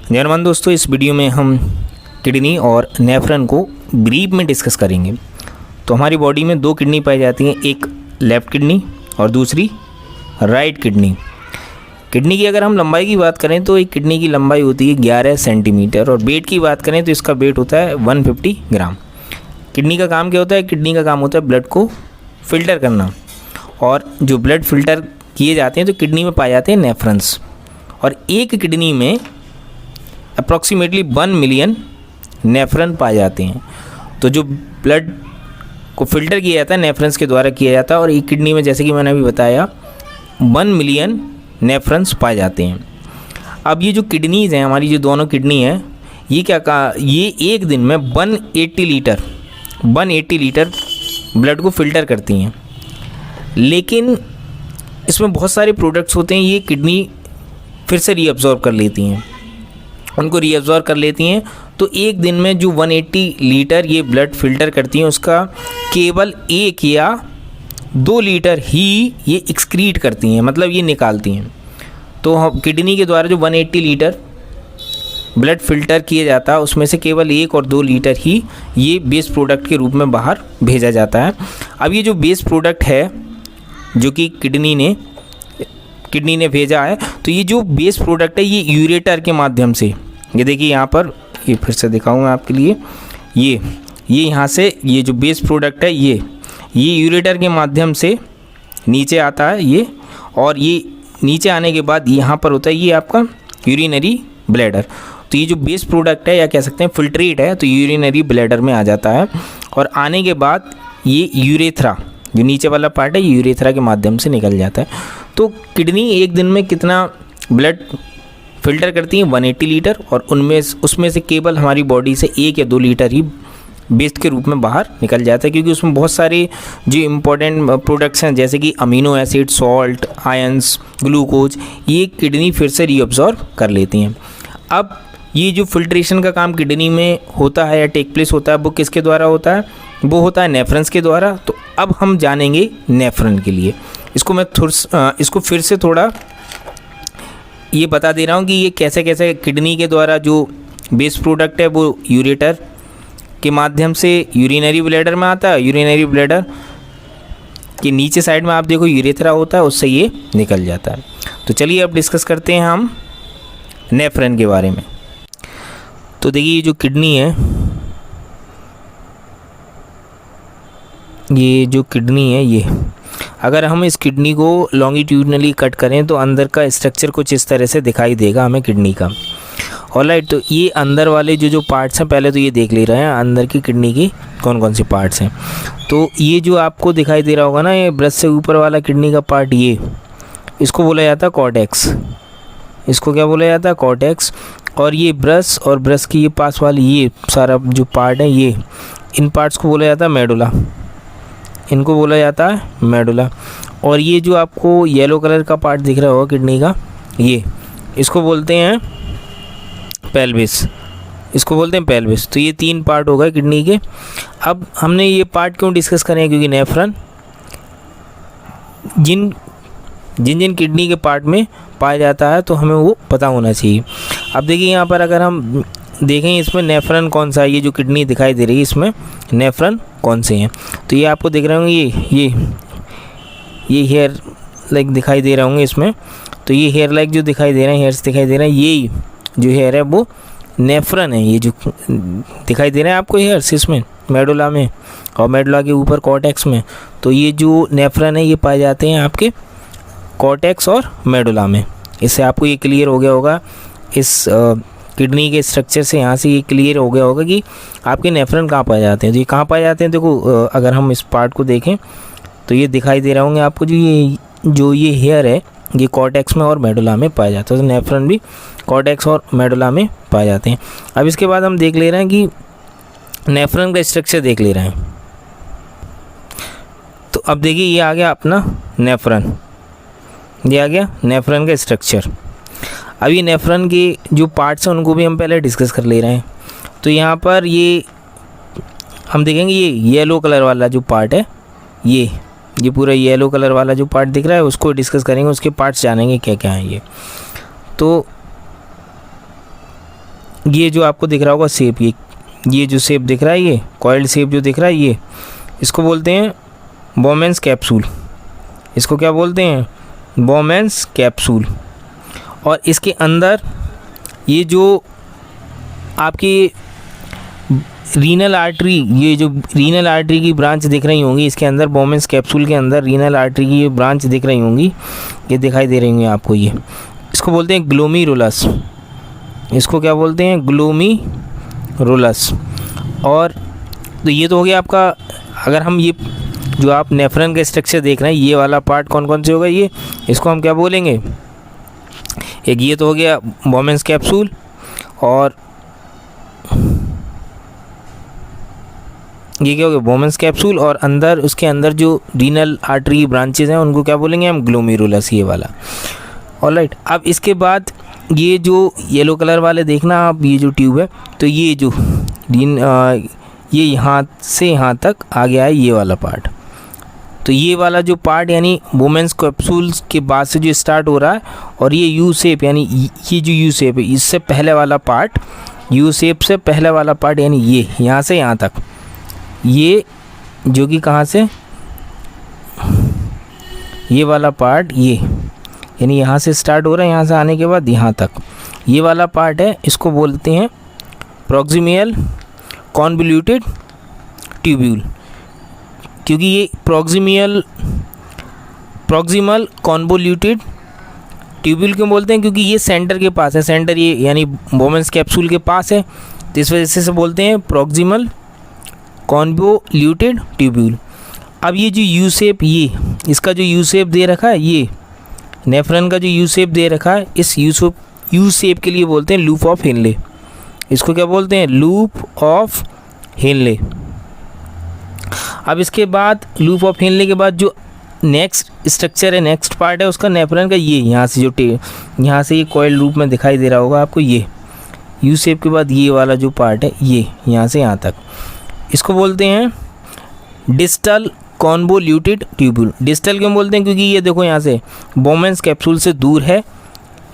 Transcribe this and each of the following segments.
जयमान दोस्तों, इस वीडियो में हम किडनी और नेफ्रॉन को ब्रीफ में डिस्कस करेंगे। तो हमारी बॉडी में दो किडनी पाई जाती हैं, एक लेफ़्ट किडनी और दूसरी राइट किडनी। किडनी की अगर हम लंबाई की बात करें तो एक किडनी की लंबाई होती है 11 सेंटीमीटर और वेट की बात करें तो इसका वेट होता है 150 ग्राम। किडनी का काम क्या होता है? किडनी का काम होता है ब्लड को फ़िल्टर करना, और जो ब्लड फ़िल्टर किए जाते हैं तो किडनी में पाए जाते हैं नेफ्रॉन्स। और एक किडनी में अप्रॉक्सीमेटली 1 मिलियन नेफ्रॉन पाए जाते हैं। तो जो ब्लड को फ़िल्टर किया जाता है नेफ्रॉन्स के द्वारा किया जाता है, और एक किडनी में जैसे कि मैंने अभी बताया 1 मिलियन नेफ्रॉन्स पाए जाते हैं। अब ये जो किडनीज़ हैं, हमारी जो दोनों किडनी हैं, ये ये एक दिन में 180 लीटर ब्लड को फ़िल्टर करती हैं। लेकिन इसमें बहुत सारे प्रोडक्ट्स होते हैं, ये किडनी फिर से रीअब्ज़ॉर्ब कर लेती हैं, उनको रीअब्ज़ॉर्ब कर लेती हैं। तो एक दिन में जो 180 लीटर ये ब्लड फ़िल्टर करती हैं, उसका केवल 1 या 2 लीटर ही ये एक्सक्रीट करती हैं, मतलब ये निकालती हैं। तो किडनी के द्वारा जो 180 लीटर ब्लड फ़िल्टर किया जाता है, उसमें से केवल 1 और 2 लीटर ही ये वेस्ट प्रोडक्ट के रूप में बाहर भेजा जाता है। अब ये जो वेस्ट प्रोडक्ट है जो कि किडनी ने भेजा है, तो ये जो वेस्ट प्रोडक्ट है ये यूरेटर के माध्यम से, ये देखिए यहाँ पर, ये फिर से दिखाऊंगा आपके लिए, ये यहाँ से ये जो वेस्ट प्रोडक्ट है ये यूरेटर के माध्यम से नीचे आता है ये, और ये नीचे आने के बाद यहाँ पर होता है ये आपका यूरिनरी ब्लैडर। तो ये जो वेस्ट प्रोडक्ट है या कह सकते हैं फिल्ट्रेट है, तो यूरिनरी ब्लैडर में आ जाता है, और आने के बाद ये यूरेथ्रा, जो नीचे वाला पार्ट है, यूरेथ्रा के माध्यम से निकल जाता है। तो किडनी एक दिन में कितना ब्लड फ़िल्टर करती है? 180 लीटर, और उसमें से केवल हमारी बॉडी से 1 या 2 लीटर ही वेस्ट के रूप में बाहर निकल जाता है, क्योंकि उसमें बहुत सारे जो इम्पोर्टेंट प्रोडक्ट्स हैं जैसे कि amino acid, salt, ions, glucose, ये किडनी फिर से रीअब्ज़ॉर्ब कर लेती हैं। अब ये जो फिल्ट्रेशन का काम किडनी में होता है या टेक प्लेस होता है, वो किसके द्वारा होता है? वो होता है नेफ्रॉन्स के द्वारा। तो अब हम जानेंगे नेफ्रॉन के लिए। इसको फिर से थोड़ा ये बता दे रहा हूँ कि ये कैसे कैसे किडनी के द्वारा जो वेस्ट प्रोडक्ट है वो यूरेटर के माध्यम से यूरिनरी ब्लैडर में आता है। यूरिनरी ब्लैडर के नीचे साइड में आप देखो यूरेथ्रा होता है, उससे ये निकल जाता है। तो चलिए अब डिस्कस करते हैं हम नेफ्रॉन के बारे में। तो देखिए ये जो किडनी है, ये जो किडनी है, ये अगर हम इस किडनी को लॉन्गिट्यूडनली कट करें तो अंदर का स्ट्रक्चर कुछ इस तरह से दिखाई देगा हमें किडनी का। ऑलराइट, तो ये अंदर वाले जो पार्ट्स हैं, पहले तो ये देख ले रहे हैं अंदर की किडनी की कौन कौन सी पार्ट्स हैं। तो ये जो आपको दिखाई दे रहा होगा ना, ये ब्रेस्ट से ऊपर वाला किडनी का पार्ट, ये इसको बोला जाता है कॉर्टेक्स। इसको क्या बोला जाता है? कॉर्टेक्स। और ये ब्रेस्ट और ब्रेस्ट की ये पास वाली ये सारा जो पार्ट है, ये इन पार्ट्स को बोला जाता है मेडुला। इनको बोला जाता है मेडुला। और ये जो आपको येलो कलर का पार्ट दिख रहा होगा किडनी का, ये इसको बोलते हैं पेल्विस। इसको बोलते हैं पेल्विस। तो ये 3 पार्ट हो गए किडनी के। अब हमने ये पार्ट क्यों डिस्कस करें? क्योंकि नेफ्रॉन जिन किडनी के पार्ट में पाया जाता है तो हमें वो पता होना चाहिए। अब देखिए यहाँ पर अगर हम देखें इसमें नेफ्रॉन कौन सा है, ये जो किडनी दिखाई दे रही है इसमें नेफ्रॉन कौन से हैं, तो ये आपको दिख रहे होंगे, ये हेयर लाइक दिखाई दे रहे होंगे इसमें। तो ये हेयर लाइक जो दिखाई दे रहे हैं, हेयर्स दिखाई दे रहे हैं, ये जो हेयर है वो नेफ्रॉन है। ये जो दिखाई दे रहे हैं आपको हेयर्स इसमें मेडुला में और मेडुला के ऊपर कॉर्टेक्स में, तो ये जो नेफ्रॉन है ये पाए जाते हैं आपके कॉर्टेक्स और मेडुला में। इससे आपको ये क्लियर हो गया होगा, इस किडनी के स्ट्रक्चर से यहाँ से ये क्लियर हो गया होगा कि आपके नेफ्रॉन कहाँ पाए जाते हैं। तो ये कहाँ पाए जाते हैं? देखो अगर हम इस पार्ट को देखें तो ये दिखाई दे रहे होंगे आपको, जो ये हेयर है ये कॉर्टेक्स में और मेडुला में पाया जाता है। तो नेफ्रॉन भी कॉर्टेक्स और मेडुला में पाए जाते हैं। अब इसके बाद हम देख ले रहे हैं कि नेफ्रॉन का स्ट्रक्चर देख ले रहे हैं। तो अब देखिए ये आ गया अपना नेफ्रॉन, ये आ गया नेफ्रॉन का स्ट्रक्चर। अब ये नेफ्रॉन के जो पार्ट्स हैं उनको भी हम पहले डिस्कस कर ले रहे हैं। तो यहाँ पर ये हम देखेंगे, ये येलो कलर वाला जो पार्ट है, ये पूरा येलो कलर वाला जो पार्ट दिख रहा है उसको डिस्कस करेंगे, उसके पार्ट्स जानेंगे क्या क्या हैं ये। तो ये जो आपको दिख रहा होगा शेप, ये जो शेप दिख रहा है, ये कॉइल्ड शेप जो दिख रहा है, ये इसको बोलते हैं बोमेंस कैप्सूल। इसको क्या बोलते हैं? बोमेंस कैप्सूल। और इसके अंदर ये जो आपकी रीनल आर्टरी, ये जो रीनल आर्टरी की ब्रांच दिख रही होंगी, इसके अंदर बोमेंस कैप्सूल के अंदर रीनल आर्टरी की ब्रांच दिख रही होंगी, ये दिखाई दे रही होंगी आपको। ये इसको बोलते हैं ग्लोमेरुलस। इसको क्या बोलते हैं? ग्लोमेरुलस। और तो ये तो हो गया आपका। अगर हम ये जो आप नेफ्रॉन का स्ट्रक्चर देख रहे हैं, ये वाला पार्ट कौन कौन से होगा, ये इसको हम क्या बोलेंगे? एक ये तो हो गया बोमेंस कैप्सूल, और ये क्या हो गया? बोमेंस कैप्सूल, और अंदर उसके अंदर जो रीनल आर्टरी ब्रांचेस हैं उनको क्या बोलेंगे हम? ग्लोमेरुलस, ये वाला। ऑलराइट, अब इसके बाद ये जो येलो कलर वाले देखना आप, ये जो ट्यूब है, तो ये जो ये यहाँ से यहाँ तक आ गया है, ये वाला पार्ट। तो ये वाला जो पार्ट यानी बोमेंस कैप्सूल्स के बाद से जो स्टार्ट हो रहा है, और ये यू शेप यानी ये जो यू शेप है, इससे पहले वाला पार्ट, यू शेप से पहले वाला पार्ट यानी ये यहाँ से यहाँ तक, ये जो कि कहाँ से, ये वाला पार्ट, ये यानी यहाँ से स्टार्ट हो रहा है, यहाँ से आने के बाद यहाँ तक, ये वाला पार्ट है, इसको बोलते हैं प्रॉक्सिमल कॉन्वोल्यूटेड ट्यूब्यूल। क्योंकि ये प्रॉक्सिमल कॉन्वोल्यूटेड ट्यूब्यूल क्यों बोलते हैं? क्योंकि ये सेंटर के पास है, सेंटर ये यानी बोमेंस कैप्सूल के पास है, तो इस वजह से बोलते हैं प्रॉक्सिमल कॉन्वोल्यूटेड ट्यूब्यूल। अब ये जो यू शेप, ये इसका जो यू शेप दे रखा है, ये नेफ्रॉन का जो यू शेप दे रखा है, इस यू शेप के लिए बोलते हैं लूप ऑफ हेनले। इसको क्या बोलते हैं? Loop of Henle. अब इसके बाद लूप ऑफ हेनले के बाद जो नेक्स्ट स्ट्रक्चर है, नेक्स्ट पार्ट है उसका नेफ्रॉन का, ये यहाँ से जो यहाँ से ये कॉइल रूप में दिखाई दे रहा होगा आपको, ये यू शेप के बाद ये वाला जो पार्ट है, ये यहाँ से यहाँ तक, इसको बोलते हैं डिस्टल कॉन्वोल्यूटेड ट्यूब्यूल। डिस्टल क्यों बोलते हैं? क्योंकि ये देखो यहाँ से बोमेंस कैप्सूल से दूर है,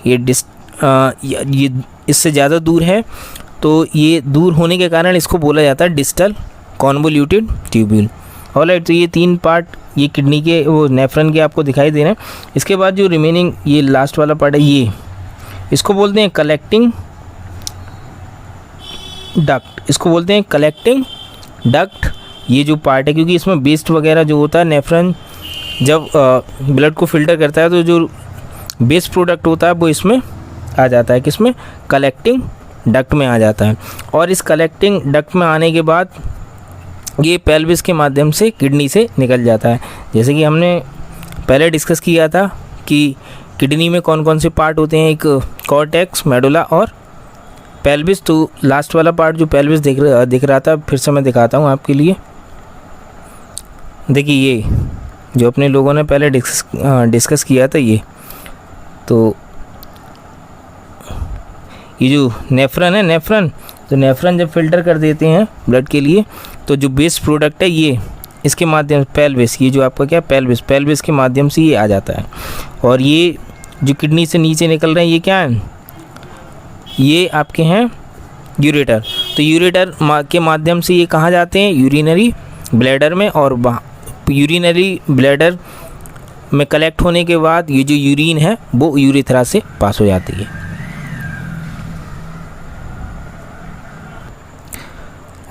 ये इससे ज़्यादा दूर है, तो ये दूर होने के कारण इसको बोला जाता है डिस्टल कॉन्वोल्यूटेड ट्यूब्यूल। ऑलराइट, तो ये तीन पार्ट ये किडनी के, वो नेफ्रॉन के आपको दिखाई दे रहे हैं। इसके बाद जो रिमेनिंग ये लास्ट वाला पार्ट है, ये इसको बोलते हैं कलेक्टिंग डक्ट। इसको बोलते हैं कलेक्टिंग डक्ट, ये जो पार्ट है, क्योंकि इसमें वेस्ट वगैरह जो होता है, नेफ्रॉन जब ब्लड को फिल्टर करता है तो जो वेस्ट प्रोडक्ट होता है वो इसमें आ जाता है, किसमें? कलेक्टिंग डक्ट में आ जाता है। और इस कलेक्टिंग डक्ट में आने के बाद ये पेल्विस के माध्यम से किडनी से निकल जाता है। जैसे कि हमने पहले डिस्कस किया था कि किडनी में कौन कौन से पार्ट होते हैं, एक कॉर्टेक्स, मेडुला और पेल्विस। तो लास्ट वाला पार्ट जो पेल्विस दिख रहा था, फिर से मैं दिखाता हूँ आपके लिए। देखिए ये जो अपने लोगों ने पहले डिस्कस किया था, ये तो ये जो नेफ्रॉन है, तो नेफ्रॉन जब फिल्टर कर देते हैं ब्लड के लिए, तो जो बेस्ट प्रोडक्ट है ये इसके माध्यम से पेल्विस, ये जो आपका क्या पेल्विस के माध्यम से ये आ जाता है। और ये जो किडनी से नीचे निकल रहे हैं, ये क्या है? ये आपके हैं यूरेटर। तो यूरेटर के माध्यम से ये कहाँ जाते हैं? यूरिनरी ब्लैडर में, और यूरिनरी ब्लैडर में कलेक्ट होने के बाद ये जो यूरिन है वो यूरेथ्रा से पास हो जाती है।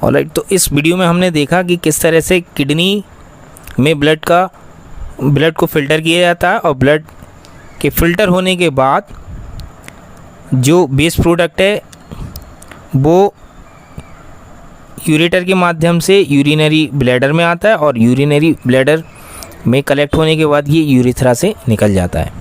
ऑलराइट, तो इस वीडियो में हमने देखा कि किस तरह से किडनी में ब्लड को फ़िल्टर किया जाता है, और ब्लड के फ़िल्टर होने के बाद जो बेस प्रोडक्ट है वो यूरेटर के माध्यम से यूरिनरी ब्लैडर में आता है, और यूरिनरी ब्लैडर में कलेक्ट होने के बाद ये यूरेथ्रा से निकल जाता है।